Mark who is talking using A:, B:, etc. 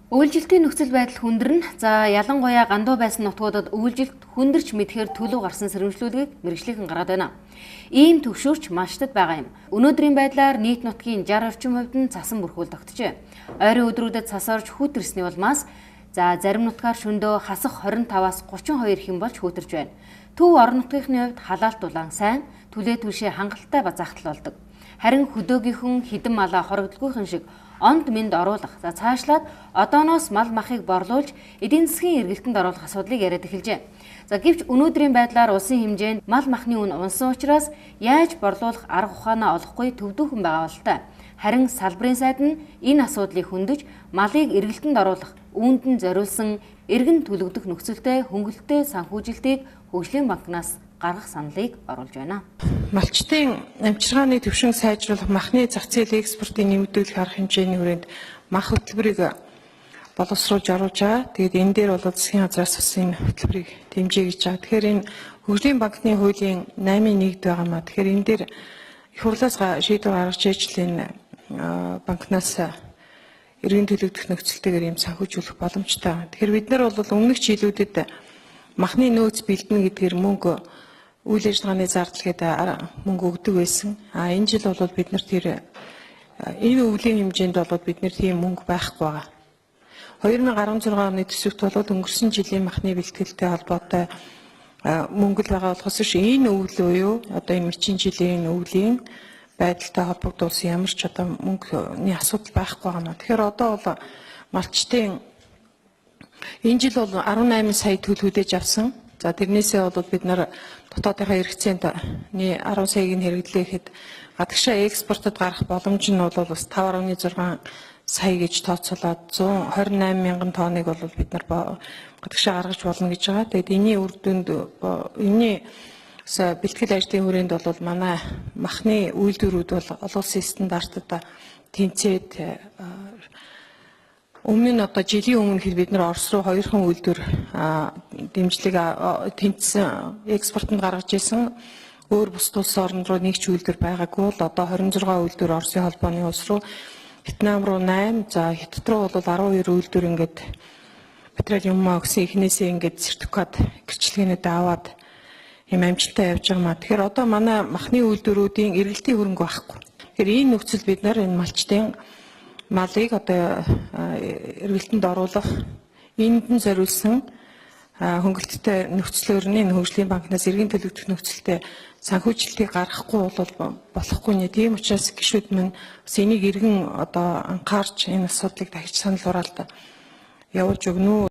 A: Үйлдвэрлэлийн нөхцөл байдал хүндэрнэ. За ялангуяа гандуу байсан нутгуудад үйлдвэрлэлт хүндэрч мэдхээр төлөв гарсан сэрэмжлүүлгийг мэргэжлийнхэн гаргаад байна. Ийм төвшөрч малчтад байгаа юм. Өнөөдрийн байдлаар нийт нутгийн 60 орчим хувьд нь цасан бүрхүүл тогтжээ. Ойрын өдрүүдэд цас орж хүүтэрсний улмаас зарим нутгаар шөнөдөө хасах 25-аас 32 хэм болж хүүтэрч байна. Төв орон нутгийнхны хувьд халаалт улаан сайн, түлээ түлшээ хангалттай базаахтал болдог. Харин хөдөөгийнхэн хідэн малаа хорогдолгүйхэн шиг онд мэнд оруулах, цаашлаад одооноос мал махыг борлуулж эдийн засгийн эргэлтэнд оруулах асуудлыг яриад эхэлжээ. Гэвч өнөөдрийн байдлаар улсын хэмжээнд мал махны үн унсан учраас яаж борлуулах арга ухаанаа олохгүй төвдөөхэн байгаа бололтой. Харин салбарын сайд нь энэ асуудлыг хөндөж малыг эргэлтэнд оруулах, үүнд нь зориулсан эргэн төлөгдөх нөхцөлтэй хөнгөлөлттэй санхүүжилтийг хөгжлийн банкнаас гаргах саналыг оруулж байна.
B: Малчтын амжиргааны түвшин сайжруулах, махны зах зээлийн экспортын нэмэгдүүлэх арга хэмжээний хүрээнд мах хөтөлбөрийг боловсруулж оруулж байгаа. Тэгээд энэ дээр бол засгийн газраас бас энэ хөтөлбөрийг дэмжиж гэж байгаа. Тэгэхээр энэ хөгжлийн банкны хуулийн 8.1-д байгаа маа. Тэгэхээр энэ дээр их хурлаас шийдвэр гаргаж ижил энэ банкнаас эргэн төлөгдөх нөхцөлтэйгээр юм санхүүжүүлэх боломжтой. Тэгэхээр бид нар бол өмнөх жилүүдэд махны нөөц бэлдэнэ гэдгээр мөнгө үйл ажиллагааны зардалгээд мөнгө өгдөг байсан. Энэ жил бол бид нар энэ өвлийн хэмжээнд бол бид нар тийм мөнгө байхгүй байгаа. 2016 оны төсөвт бол өнгөрсөн жилийн махны бэлтгэлтэй холбоотой мөнгө л байгаа болохоос энэ өвөл буюу одоо энэ мэчин жилийн өвлийн байдалтай холбогдуулсан ямар ч одоо мөнгөний асуудал байхгүй байгаа. Тэгэхээр одоо бол малчтын энэ жил бол 18 сая төл хүлээж авсан. За тэрнээсээ бол бид нар дотоодынхаа хэрэгцээнд 10 саяг нь хэрэглээхэд гадагшаа экспортод гарах боломж нь бол бас 5.6 сая гэж тооцоолоод 128 мянган тонныг бол бид нар гадагшаа гаргаж болно гэж байгаа. Тэгээд энэний үр дүнд энэний бэлтгэл ажлын хүрээнд бол манай махны үйлдвэрүүд бол олон улсын стандартад тэнцээд өмнө нь одоо жилийн өмнө бид нар Орос руу 2 үйлдвэр дэмжлэг тэнцсэн экспортод гаргаж ирсэн. Өөр бус улс орн руу нэг ч үйлдвэр байгаагүй бол одоо 26 үйлдвэр Оросын холбооны улс руу, Вьетнам руу 8, за Хятад руу бол 12 үйлдвэр ингээд петролеум өгсөн ихнээсээ ингээд сертификат гэрчлэгнүүд аваад ийм амжилттай явж байгаа маа. Тэгэхээр одоо манай махны үйлдвэрүүдийн эргэлтийн хөрөнгө байхгүй. Тэгэхээр энэ нөхцөл бид нар энэ малчтын малыг одоо эргэлтэнд оруулах, энд нь зориулсан хөнгөлөлттэй нөхцөл өрнийн хөгжлийн банкнаас эргэн төлөгдөх нөхцөлтэй санхүүжилтийг гаргахгүй бол болохгүй нэ. Тийм учраас гишүүд минь бас энийг эргэн одоо анхаарч энэ асуудлыг дахиж санал хураалт явуулж өгнө үү.